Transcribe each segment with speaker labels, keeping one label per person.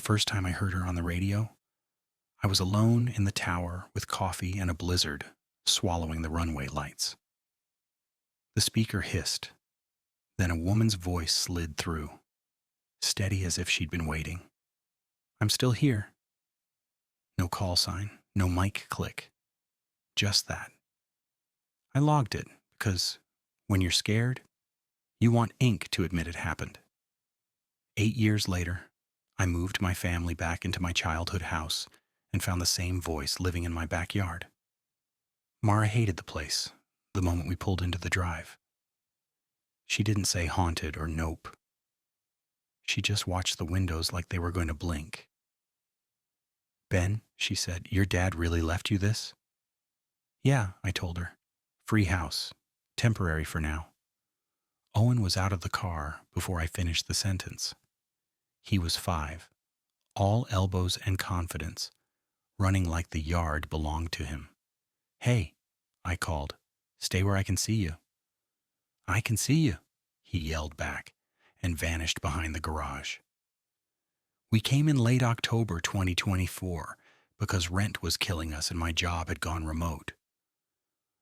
Speaker 1: first time I heard her on the radio, I was alone in the tower with coffee and a blizzard, swallowing the runway lights. The speaker hissed. Then a woman's voice slid through, steady as if she'd been waiting. "I'm still here." No call sign, no mic click. Just that. I logged it because when you're scared, you want ink to admit it happened. 8 years later, I moved my family back into my childhood house and found the same voice living in my backyard. Mara hated the place the moment we pulled into the drive. She didn't say haunted or nope. She just watched the windows like they were going to blink. "Ben," she said, "your dad really left you this?" "Yeah," I told her. "Free house. Temporary for now." Owen was out of the car before I finished the sentence. He was 5, all elbows and confidence, running like the yard belonged to him. "Hey," I called, "stay where I can see you." "I can see you," he yelled back and vanished behind the garage. We came in late October 2024 because rent was killing us and my job had gone remote.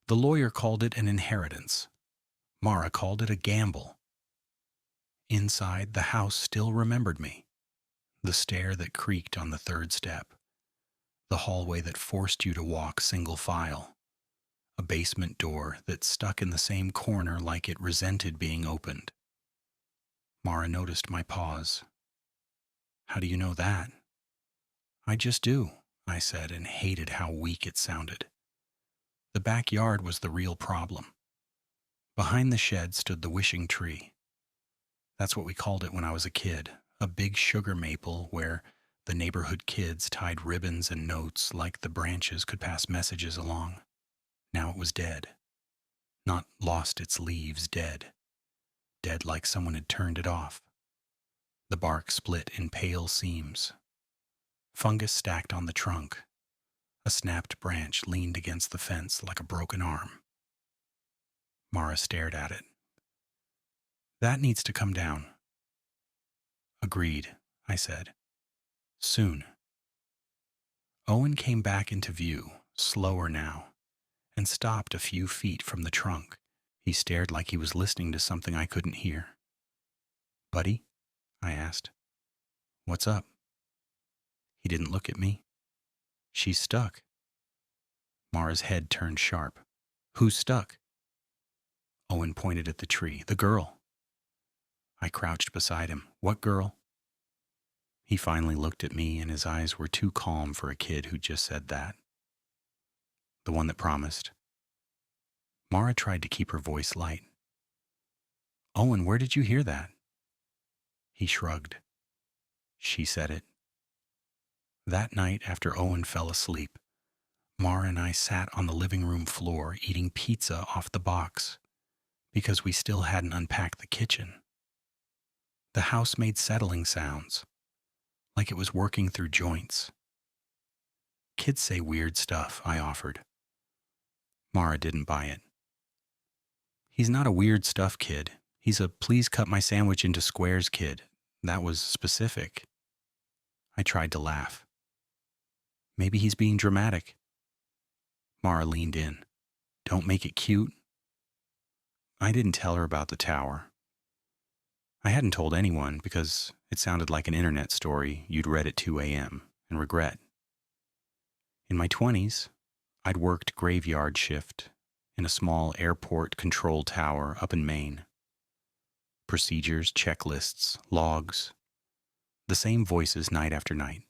Speaker 1: The lawyer called it an inheritance. Mara called it a gamble. Inside, the house still remembered me. The stair that creaked on the 3rd step. The hallway that forced you to walk single file. A basement door that stuck in the same corner like it resented being opened. Mara noticed my pause. "How do you know that?" "I just do," I said, and hated how weak it sounded. The backyard was the real problem. Behind the shed stood the wishing tree. That's what we called it when I was a kid, a big sugar maple where the neighborhood kids tied ribbons and notes like the branches could pass messages along. Now it was dead. Not lost its leaves, dead. Dead like someone had turned it off. The bark split in pale seams. Fungus stacked on the trunk. A snapped branch leaned against the fence like a broken arm. Mara stared at it. "That needs to come down." "Agreed," I said. "Soon." Owen came back into view, slower now, and stopped a few feet from the trunk. He stared like he was listening to something I couldn't hear. "Buddy?" I asked. "What's up?" He didn't look at me. "She's stuck." Mara's head turned sharp. "Who's stuck?" Owen pointed at the tree. "The girl." I crouched beside him. "What girl?" He finally looked at me, and his eyes were too calm for a kid who just said that. "The one that promised." Mara tried to keep her voice light. "Owen, where did you hear that?" He shrugged. "She said it." That night, after Owen fell asleep, Mara and I sat on the living room floor eating pizza off the box because we still hadn't unpacked the kitchen. The house made settling sounds, like it was working through joints. "Kids say weird stuff," I offered. Mara didn't buy it. "He's not a weird stuff kid. He's a please cut my sandwich into squares kid. That was specific." I tried to laugh. "Maybe he's being dramatic." Mara leaned in. "Don't make it cute." I didn't tell her about the tower. I hadn't told anyone because it sounded like an internet story you'd read at 2 a.m. and regret. In my 20s, I'd worked graveyard shift in a small airport control tower up in Maine. Procedures, checklists, logs. The same voices night after night.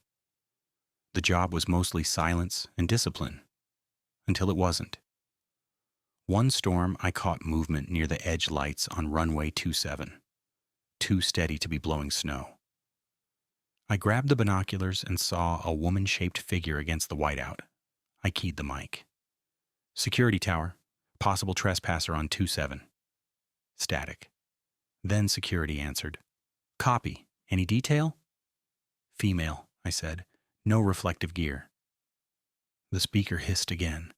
Speaker 1: The job was mostly silence and discipline, until it wasn't. One storm, I caught movement near the edge lights on runway 27, too steady to be blowing snow. I grabbed the binoculars and saw a woman-shaped figure against the whiteout. I keyed the mic. "Security tower, possible trespasser on 27. Static. Then security answered. "Copy. Any detail?" "Female," I said. "No reflective gear." The speaker hissed again,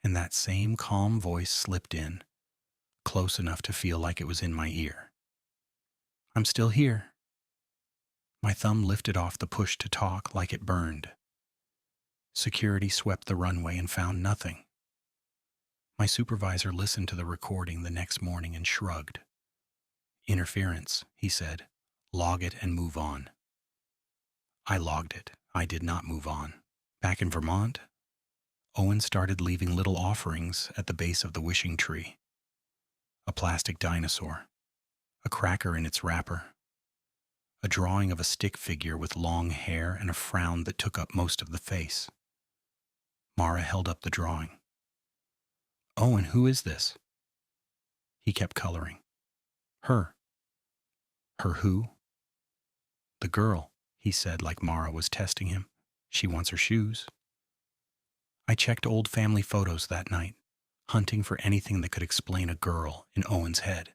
Speaker 1: and that same calm voice slipped in, close enough to feel like it was in my ear. "I'm still here." My thumb lifted off the push to talk like it burned. Security swept the runway and found nothing. My supervisor listened to the recording the next morning and shrugged. Interference, he said. Log it and move on. I logged it. I did not move on. Back in Vermont, Owen started leaving little offerings at the base of the wishing tree. A plastic dinosaur, a cracker in its wrapper, a drawing of a stick figure with long hair and a frown that took up most of the face. Mara held up the drawing. Owen, who is this? He kept coloring. Her. Her who? The girl, he said like Mara was testing him. She wants her shoes. I checked old family photos that night, hunting for anything that could explain a girl in Owen's head.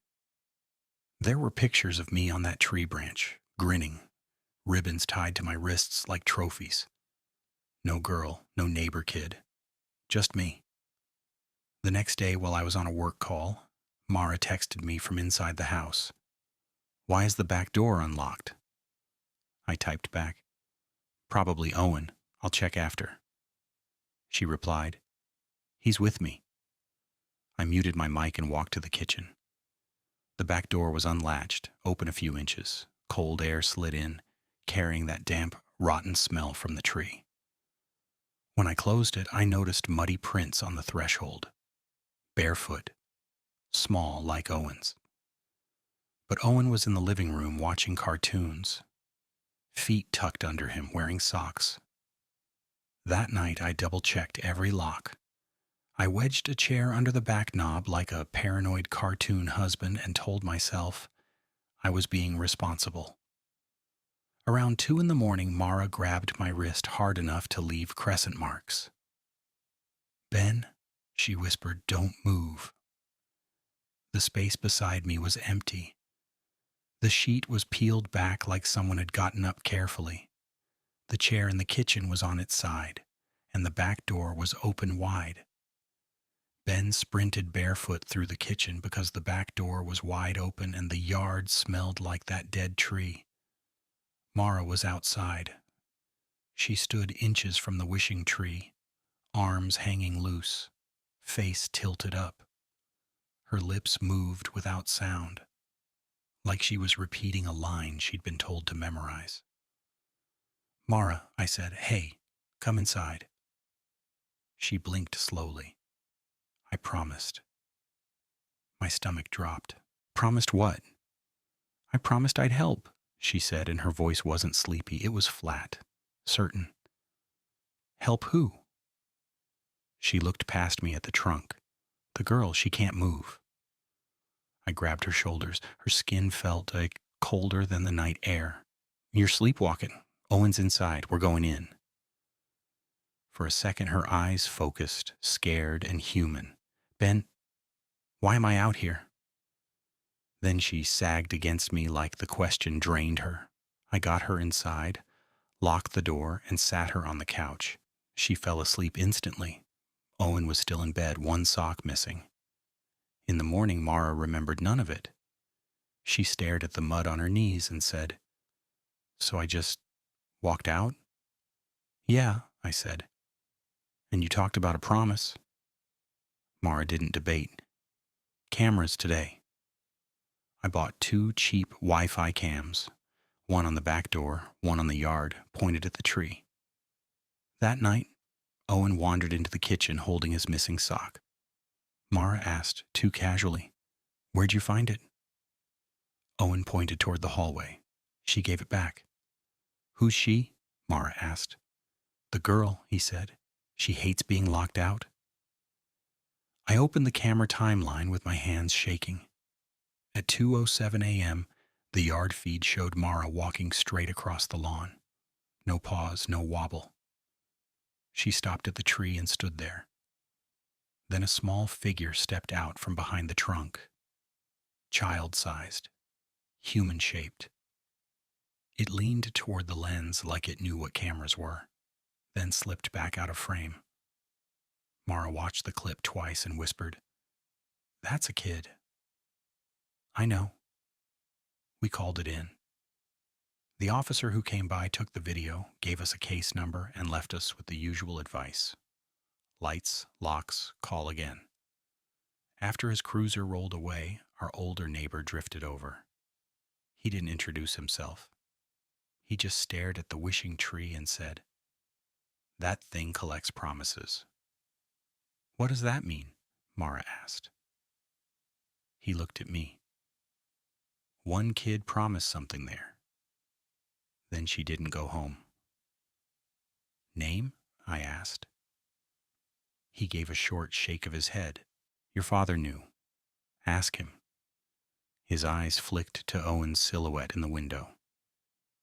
Speaker 1: There were pictures of me on that tree branch, grinning, ribbons tied to my wrists like trophies. No girl, no neighbor kid, just me. The next day while I was on a work call, Mara texted me from inside the house. Why is the back door unlocked? I typed back, probably Owen. I'll check after. She replied, he's with me. I muted my mic and walked to the kitchen. The back door was unlatched, open a few inches. Cold air slid in, carrying that damp, rotten smell from the tree. When I closed it, I noticed muddy prints on the threshold. Barefoot, small like Owen's. But Owen was in the living room watching cartoons, feet tucked under him, wearing socks. That night, I double-checked every lock. I wedged a chair under the back knob like a paranoid cartoon husband and told myself I was being responsible. Around 2 a.m, Mara grabbed my wrist hard enough to leave crescent marks. Ben, she whispered, don't move. The space beside me was empty. The sheet was peeled back like someone had gotten up carefully. The chair in the kitchen was on its side, and the back door was open wide. Ben sprinted barefoot through the kitchen because the back door was wide open and the yard smelled like that dead tree. Mara was outside. She stood inches from the wishing tree, arms hanging loose, face tilted up. Her lips moved without sound, like she was repeating a line she'd been told to memorize. Mara, I said, hey, come inside. She blinked slowly. I promised. My stomach dropped. Promised what? I promised I'd help, she said, and her voice wasn't sleepy. It was flat, certain. Help who? She looked past me at the trunk. The girl, she can't move. I grabbed her shoulders. Her skin felt like colder than the night air. You're sleepwalking. Owen's inside. We're going in. For a second, her eyes focused, scared and human. Ben, why am I out here? Then she sagged against me like the question drained her. I got her inside, locked the door, and sat her on the couch. She fell asleep instantly. Owen was still in bed, one sock missing. In the morning, Mara remembered none of it. She stared at the mud on her knees and said, so I just walked out? Yeah, I said. And you talked about a promise. Mara didn't debate. Cameras today. I bought 2 cheap Wi-Fi cams, one on the back door, one on the yard, pointed at the tree. That night, Owen wandered into the kitchen holding his missing sock. Mara asked, too casually, where'd you find it? Owen pointed toward the hallway. She gave it back. Who's she? Mara asked. The girl, he said. She hates being locked out. I opened the camera timeline with my hands shaking. At 2:07 a.m., the yard feed showed Mara walking straight across the lawn. No pause, no wobble. She stopped at the tree and stood there. Then a small figure stepped out from behind the trunk. Child-sized, human-shaped. It leaned toward the lens like it knew what cameras were, then slipped back out of frame. Mara watched the clip twice and whispered, That's a kid. I know. We called it in. The officer who came by took the video, gave us a case number, and left us with the usual advice. Lights, locks, call again. After his cruiser rolled away, our older neighbor drifted over. He didn't introduce himself. He just stared at the wishing tree and said, "That thing collects promises." "What does that mean?" Mara asked. He looked at me. "One kid promised something there. Then she didn't go home." "Name?" I asked. He gave a short shake of his head. "Your father knew. Ask him." His eyes flicked to Owen's silhouette in the window.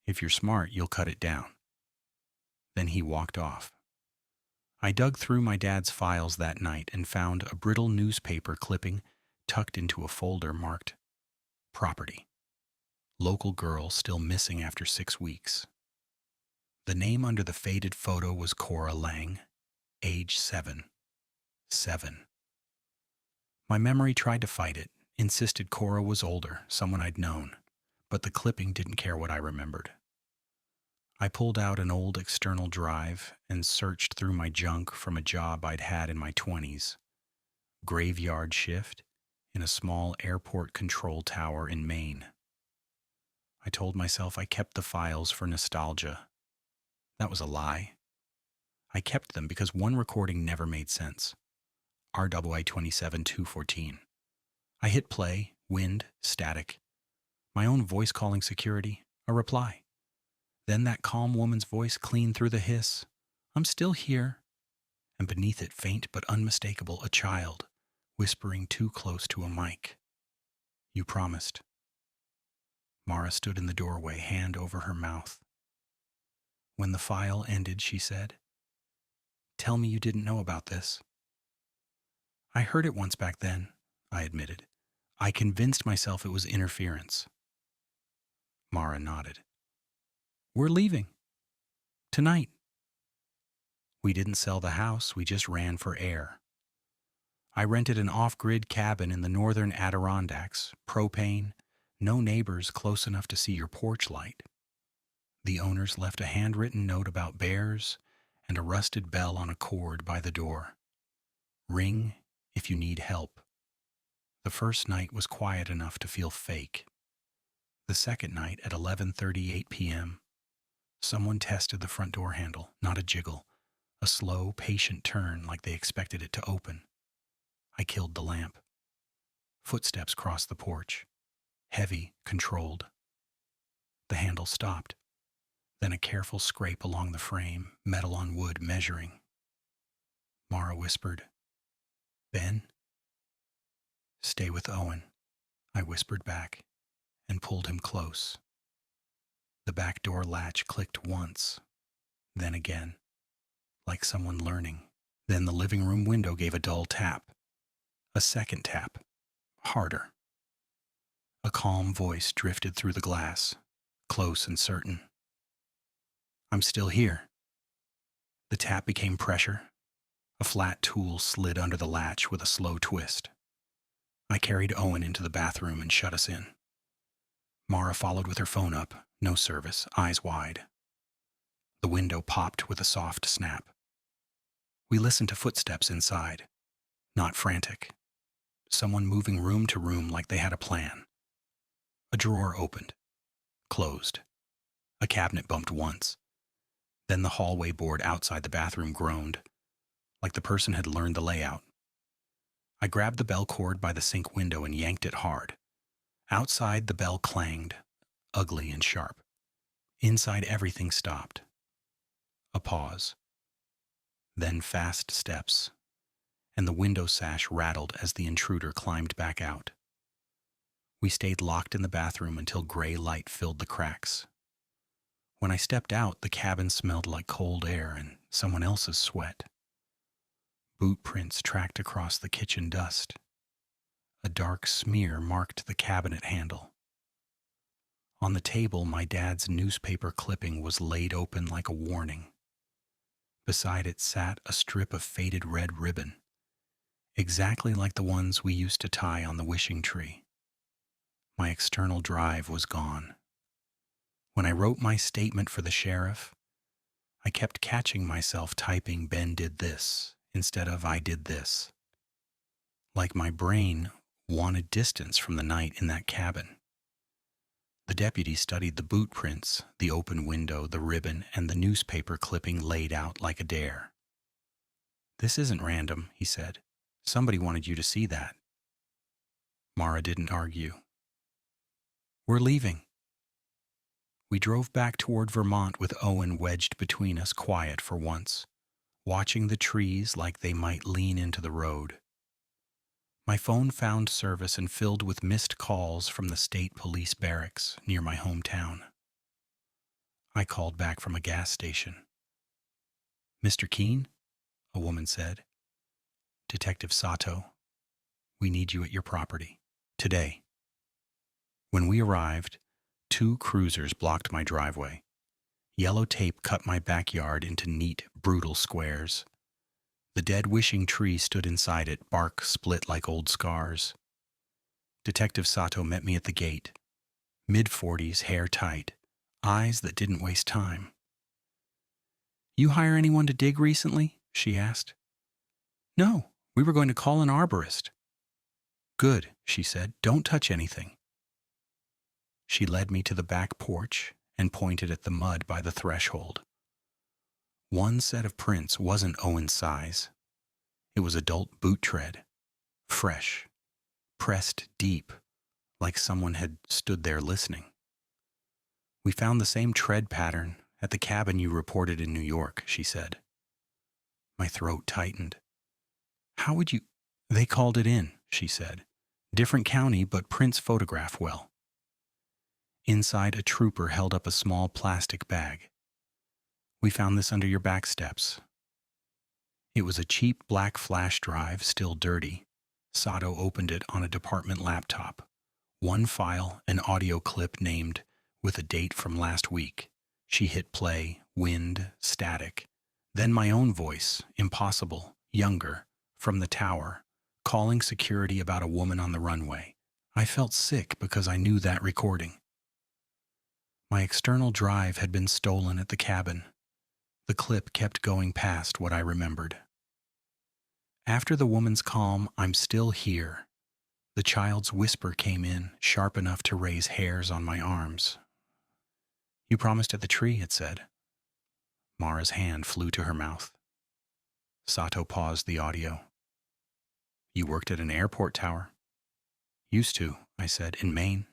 Speaker 1: "If you're smart, you'll cut it down." Then he walked off. I dug through my dad's files that night and found a brittle newspaper clipping tucked into a folder marked "Property. Local girl still missing after 6 weeks." The name under the faded photo was Cora Lang, age 7. 7. My memory tried to fight it, insisted Cora was older, someone I'd known, but the clipping didn't care what I remembered. I pulled out an old external drive and searched through my junk from a job I'd had in my 20s. Graveyard shift in a small airport control tower in Maine. I told myself I kept the files for nostalgia. That was a lie. I kept them because one recording never made sense. RWI 27-214. I hit play, wind, static. My own voice calling security, a reply. Then that calm woman's voice clean through the hiss. "I'm still here." And beneath it, faint but unmistakable, a child, whispering too close to a mic. "You promised." Mara stood in the doorway, hand over her mouth. When the file ended, she said, "Tell me you didn't know about this." "I heard it once back then," I admitted. "I convinced myself it was interference." Mara nodded. "We're leaving. Tonight." We didn't sell the house, we just ran for air. I rented an off-grid cabin in the northern Adirondacks, propane, no neighbors close enough to see your porch light. The owners left a handwritten note about bears and a rusted bell on a cord by the door. "Ring if you need help." The first night was quiet enough to feel fake. The second night at 11:38 p.m., someone tested the front door handle, not a jiggle, a slow, patient turn like they expected it to open. I killed the lamp. Footsteps crossed the porch. Heavy, controlled. The handle stopped. Then a careful scrape along the frame, metal on wood measuring. Mara whispered, "Ben?" "Stay with Owen," I whispered back, and pulled him close. The back door latch clicked once, then again, like someone learning. Then the living room window gave a dull tap. A second tap, harder. A calm voice drifted through the glass, close and certain. "I'm still here." The tap became pressure. A flat tool slid under the latch with a slow twist. I carried Owen into the bathroom and shut us in. Mara followed with her phone up, no service, eyes wide. The window popped with a soft snap. We listened to footsteps inside, not frantic. Someone moving room to room like they had a plan. A drawer opened, closed. A cabinet bumped once. Then the hallway board outside the bathroom groaned, like the person had learned the layout. I grabbed the bell cord by the sink window and yanked it hard. Outside, the bell clanged, ugly and sharp. Inside, everything stopped. A pause. Then fast steps, and the window sash rattled as the intruder climbed back out. We stayed locked in the bathroom until gray light filled the cracks. When I stepped out, the cabin smelled like cold air and someone else's sweat. Boot prints tracked across the kitchen dust. A dark smear marked the cabinet handle. On the table, my dad's newspaper clipping was laid open like a warning. Beside it sat a strip of faded red ribbon, exactly like the ones we used to tie on the wishing tree. My external drive was gone. When I wrote my statement for the sheriff, I kept catching myself typing "Ben did this" instead of "I did this." Like my brain wanted distance from the night in that cabin. The deputy studied the boot prints, the open window, the ribbon, and the newspaper clipping laid out like a dare. "This isn't random," he said. "Somebody wanted you to see that." Mara didn't argue. "We're leaving." We drove back toward Vermont with Owen wedged between us, quiet for once, watching the trees like they might lean into the road. My phone found service and filled with missed calls from the state police barracks near my hometown. I called back from a gas station. "Mr. Keene?" a woman said. "Detective Sato. We need you at your property. Today." When we arrived, 2 cruisers blocked my driveway. Yellow tape cut my backyard into neat, brutal squares. The dead wishing tree stood inside it, bark split like old scars. Detective Sato met me at the gate. Mid-40s, hair tight, eyes that didn't waste time. "You hire anyone to dig recently?" she asked. "No, we were going to call an arborist." "Good," she said. "Don't touch anything." She led me to the back porch and pointed at the mud by the threshold. One set of prints wasn't Owen's size. It was adult boot tread, fresh, pressed deep, like someone had stood there listening. "We found the same tread pattern at the cabin you reported in New York," she said. My throat tightened. "How would you—" "They called it in," she said. "Different county, but prints photograph well." Inside, a trooper held up a small plastic bag. "We found this under your back steps." It was a cheap black flash drive, still dirty. Sato opened it on a department laptop. One file, an audio clip named with a date from last week. She hit play, wind, static. Then my own voice, impossible, younger, from the tower, calling security about a woman on the runway. I felt sick because I knew that recording. My external drive had been stolen at the cabin. The clip kept going past what I remembered. After the woman's calm, "I'm still here," the child's whisper came in, sharp enough to raise hairs on my arms. "You promised at the tree," it said. Mara's hand flew to her mouth. Sato paused the audio. "You worked at an airport tower." "Used to," I said, "in Maine."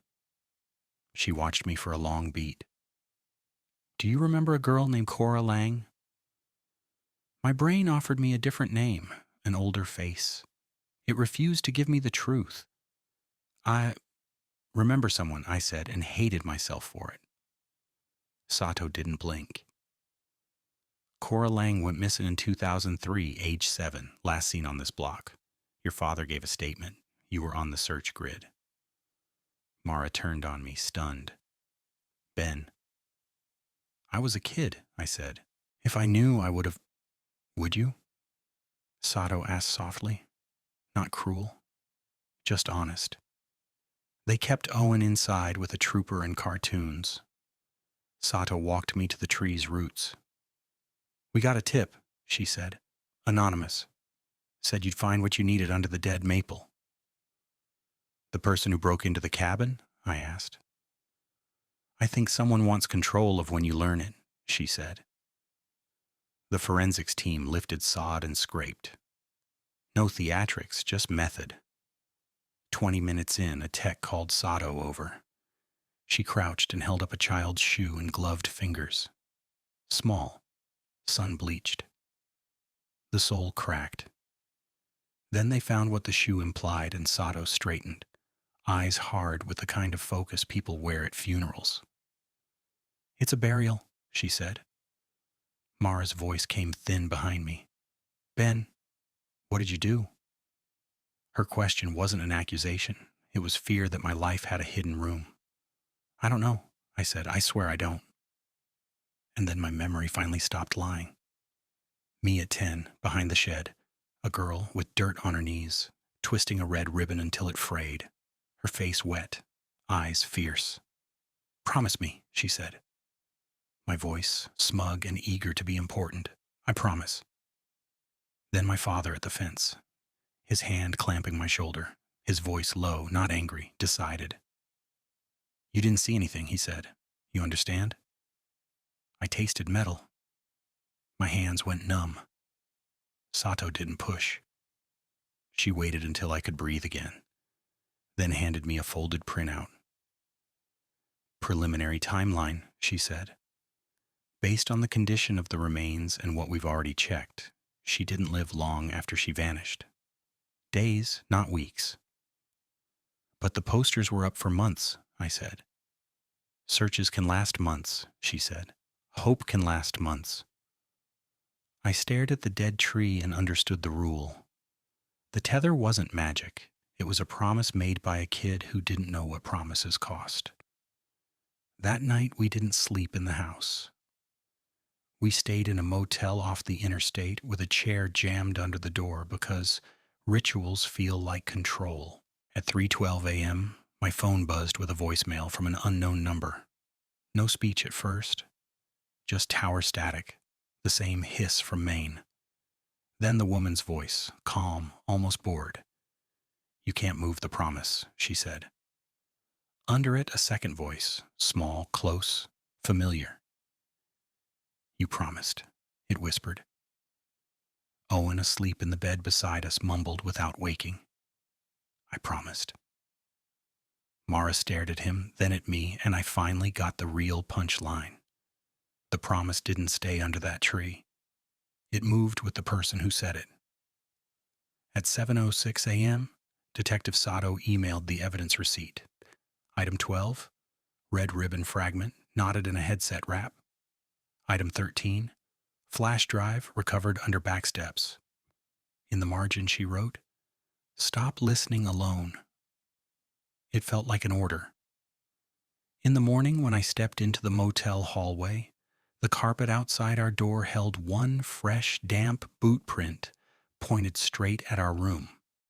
Speaker 1: She watched me for a long beat. "Do you remember a girl named Cora Lang?" My brain offered me a different name, an older face. It refused to give me the truth. "I remember someone," I said, and hated myself for it. Sato didn't blink. "Cora Lang went missing in 2003, age 7, last seen on this block. Your father gave a statement. You were on the search grid." Mara turned on me, stunned. "Ben." "I was a kid," I said. "If I knew, I would have—" "Would you?" Sato asked softly. Not cruel, just honest. They kept Owen inside with a trooper and cartoons. Sato walked me to the tree's roots. "We got a tip," she said. "Anonymous. Said you'd find what you needed under the dead maple." "The person who broke into the cabin?" I asked. "I think someone wants control of when you learn it," she said. The forensics team lifted sod and scraped. No theatrics, just method. 20 minutes in, a tech called Sato over. She crouched and held up a child's shoe in gloved fingers. Small, sun-bleached. The sole cracked. Then they found what the shoe implied, and Sato straightened, eyes hard with the kind of focus people wear at funerals. "It's a burial," she said. Mara's voice came thin behind me. "Ben, what did you do?" Her question wasn't an accusation. It was fear that my life had a hidden room. "I don't know," I said. "I swear I don't." And then my memory finally stopped lying. Me at 10, behind the shed, a girl with dirt on her knees, twisting a red ribbon until it frayed, her face wet, eyes fierce. "Promise me," she said. my voice smug and eager to be important. I promise. Then my father at the fence, his hand clamping my shoulder, his voice low, not angry, decided. You didn't see anything, he said. You understand? I tasted metal. My hands went numb. Sato didn't push. She waited until I could breathe again, then handed me a folded printout. Preliminary timeline, she said. Based on the condition of the remains and what we've already checked, she didn't live long after she vanished. Days, not weeks. But the posters were up for months, I said. Searches can last months, she said. Hope can last months. I stared at the dead tree and understood the rule. The tether wasn't magic. It was a promise made by a kid who didn't know what promises cost. That night, we didn't sleep in the house. We stayed in a motel off the interstate with a chair jammed under the door because rituals feel like control. At 3:12 a.m., my phone buzzed with a voicemail from an unknown number. No speech at first, just tower static, the same hiss from Maine. Then the woman's voice, calm, almost bored. You can't move the promise, she said. Under it, a second voice, small, close, familiar. You promised, it whispered. Owen, asleep in the bed beside us, mumbled without waking. I promised. Mara stared at him, then at me, and I finally got the real punchline. The promise didn't stay under that tree. It moved with the person who said it. At 7:06 a.m., Detective Sato emailed the evidence receipt. Item 12, red ribbon fragment, knotted in a headset wrap. Item 13, flash drive recovered under back steps. In the margin, she wrote, "Stop listening alone." It felt like an order. In the morning, when I stepped into the motel hallway, the carpet outside our door held one fresh, damp boot print pointed straight at our room.